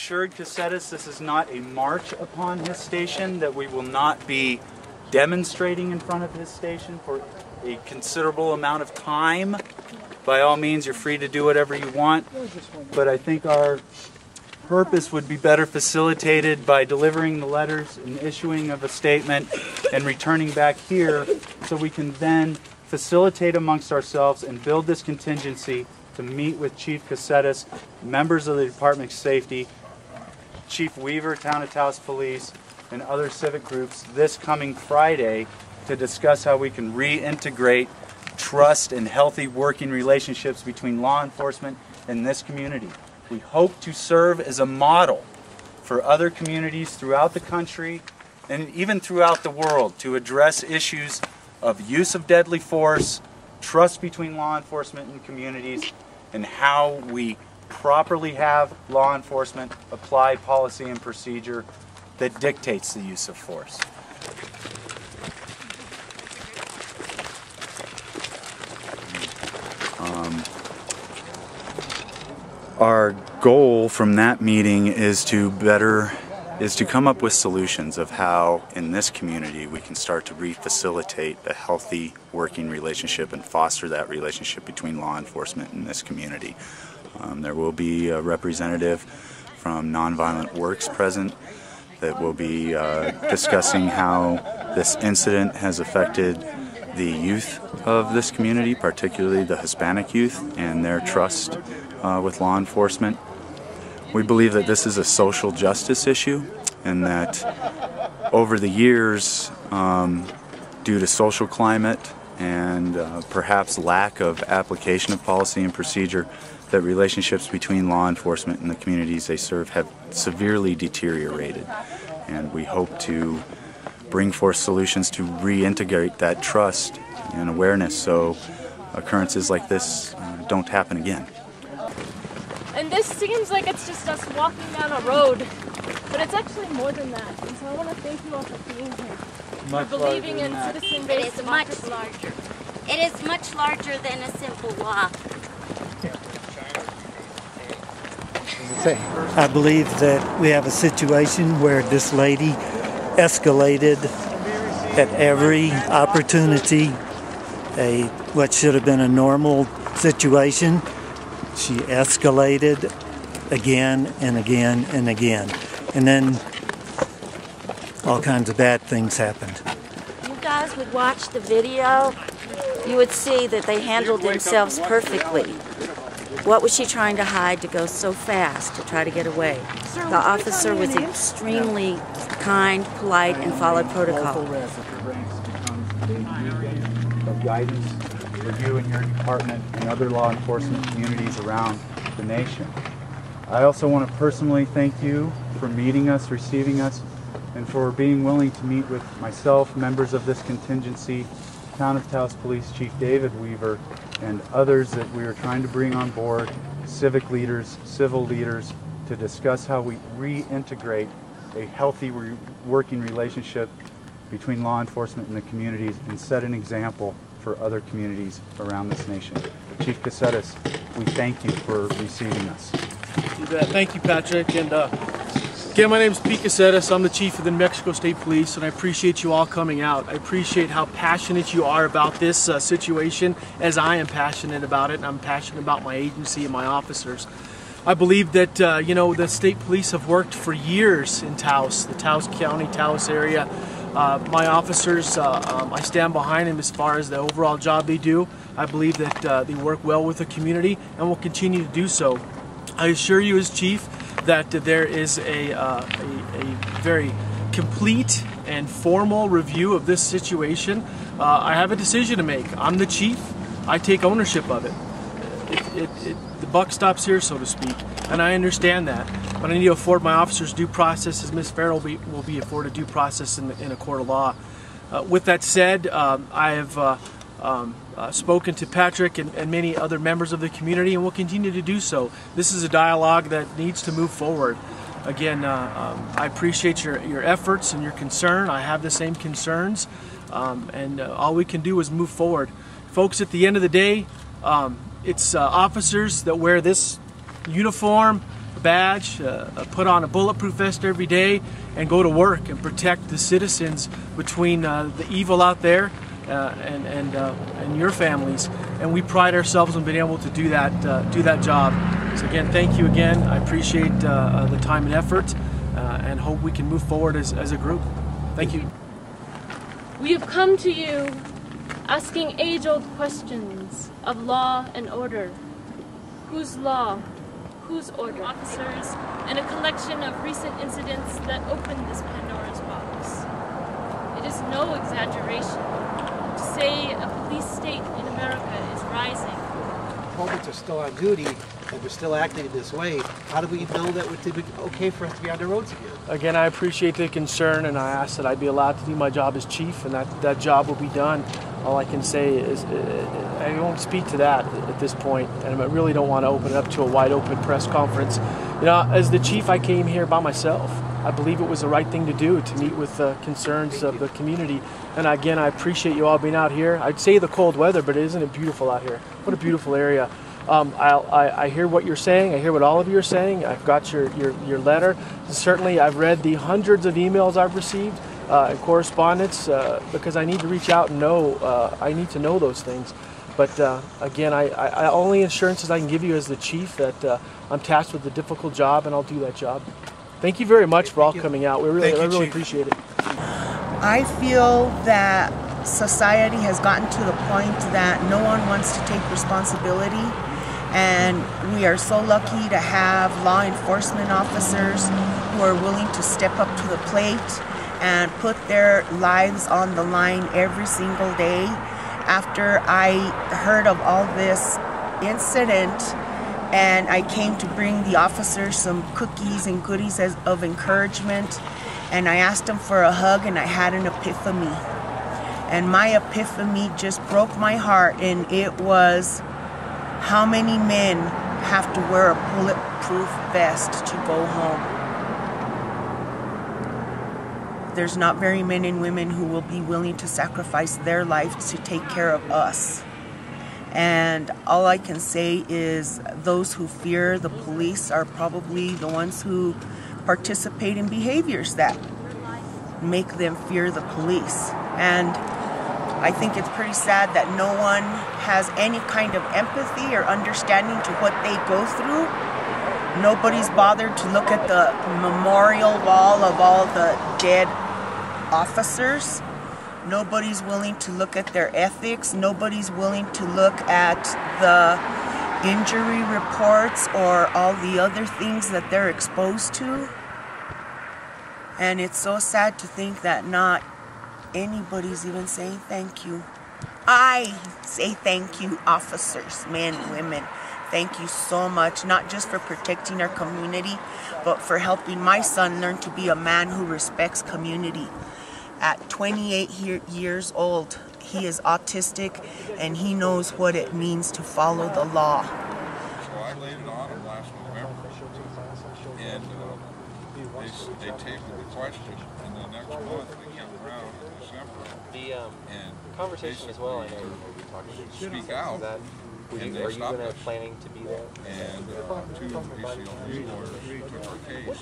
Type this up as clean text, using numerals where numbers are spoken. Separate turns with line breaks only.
assured Casetas this is not a march upon his station, that we will not be demonstrating in front of his station for a considerable amount of time. By all means, you're free to do whatever you want, but I think our purpose would be better facilitated by delivering the letters and issuing of a statement and returning back here so we can then facilitate amongst ourselves and build this contingency to meet with Chief Casetas, members of the Department of Safety, Chief Weaver, Town of Taos Police, and other civic groups this coming Friday to discuss how we can reintegrate trust and healthy working relationships between law enforcement and this community. We hope to serve as a model for other communities throughout the country and even throughout the world to address issues of use of deadly force, trust between law enforcement and communities, and how we properly have law enforcement apply policy and procedure that dictates the use of force. Our goal from that meeting is to come up with solutions of how in this community we can start to re-facilitate a healthy working relationship and foster that relationship between law enforcement and this community. There will be a representative from Nonviolent Works present that will be discussing how this incident has affected the youth of this community, particularly the Hispanic youth, and their trust with law enforcement. We believe that this is a social justice issue, and that over the years, due to social climate and perhaps lack of application of policy and procedure, that relationships between law enforcement and the communities they serve have severely deteriorated. And we hope to bring forth solutions to reintegrate that trust and awareness so occurrences like this don't happen again.
And this seems like it's just us walking down a road, but it's actually more than that. And so I want to thank you all for being here, for believing in citizen-based democracy.
It is much larger than a simple walk.
I believe that we have a situation where this lady escalated at every opportunity. What should have been a normal situation, she escalated again and again and again. And then all kinds of bad things happened.
You guys would watch the video, you would see that they handled themselves perfectly. What was she trying to hide to go so fast to try to get away? The officer was extremely kind, polite, and followed protocol.
Of guidance for you and your department and other law enforcement communities around the nation. I also want to personally thank you for meeting us, receiving us, and for being willing to meet with myself, members of this contingency, Town of Taos Police Chief David Weaver, and others that we are trying to bring on board, civic leaders, civil leaders, to discuss how we reintegrate a healthy working relationship between law enforcement and the communities and set an example for other communities around this nation. Chief Casetas, we thank you for receiving us.
You bet. Thank you, Patrick. And again, my name is Pete Casetas. I'm the Chief of the New Mexico State Police, and I appreciate you all coming out. I appreciate how passionate you are about this situation, as I am passionate about it, and I'm passionate about my agency and my officers. I believe that, you know, the state police have worked for years in Taos, the Taos County, Taos area. My officers, I stand behind them as far as the overall job they do. I believe that they work well with the community and will continue to do so. I assure you as Chief that there is a very complete and formal review of this situation. I have a decision to make. I'm the Chief. I take ownership of it. The buck stops here, so to speak, and I understand that. But I need to afford my officers due process as Ms. Farrell will be afforded due process in a court of law. With that said, I have spoken to Patrick and many other members of the community, and will continue to do so. This is a dialogue that needs to move forward. Again, I appreciate your efforts and your concern. I have the same concerns, and all we can do is move forward. Folks, at the end of the day, it's officers that wear this uniform a badge, put on a bulletproof vest every day, and go to work and protect the citizens between the evil out there and your families. And we pride ourselves on being able to do that job. So again, thank you again. I appreciate the time and effort, and hope we can move forward as a group. Thank you.
We have come to you asking age-old questions of law and order. Whose law? Whose order? Officers, and a collection of recent incidents that opened this Pandora's box. It is no exaggeration to say a police state in America is rising.
Police are still on duty and we're still acting this way. How do we know that it would be okay for us to be on the roads again?
Again, I appreciate the concern, and I ask that I be allowed to do my job as chief, and that job will be done. All I can say is I won't speak to that at this point, and I really don't want to open it up to a wide open press conference. You know, as the chief, I came here by myself. I believe it was the right thing to do, to meet with the concerns of the community. And again, I appreciate you all being out here. I'd say the cold weather, but isn't it beautiful out here? What a beautiful area. I hear what you're saying. I hear what all of you are saying. I've got your letter. Certainly, I've read the hundreds of emails I've received and correspondence because I need to reach out and know. I need to know those things. But again, I only assurances I can give you as the chief that I'm tasked with a difficult job, and I'll do that job. Thank you very much for all coming out. I really appreciate it.
I feel that society has gotten to the point that no one wants to take responsibility, and we are so lucky to have law enforcement officers who are willing to step up to the plate and put their lives on the line every single day. After I heard of all this incident, and I came to bring the officers some cookies and goodies of encouragement, and I asked them for a hug, and I had an epiphany. And my epiphany just broke my heart, and it was how many men have to wear a bulletproof vest to go home. There's not very many men and women who will be willing to sacrifice their lives to take care of us. And all I can say is those who fear the police are probably the ones who participate in behaviors that make them fear the police. And I think it's pretty sad that no one has any kind of empathy or understanding to what they go through. Nobody's bothered to look at the memorial wall of all the dead officers. Nobody's willing to look at their ethics. Nobody's willing to look at the injury reports or all the other things that they're exposed to. And it's so sad to think that not anybody's even saying thank you. I say thank you, officers, men, women. Thank you so much, not just for protecting our community, but for helping my son learn to be a man who respects community. At 28 years old, he is autistic, and he knows what it means to follow the law.
So I laid it on him last November, and they tabled the question, and the next month they came around in December.
The conversation as well, I know you're talking to
speak out. And
are you planning to be there?
And two ACLU lawyers took our case.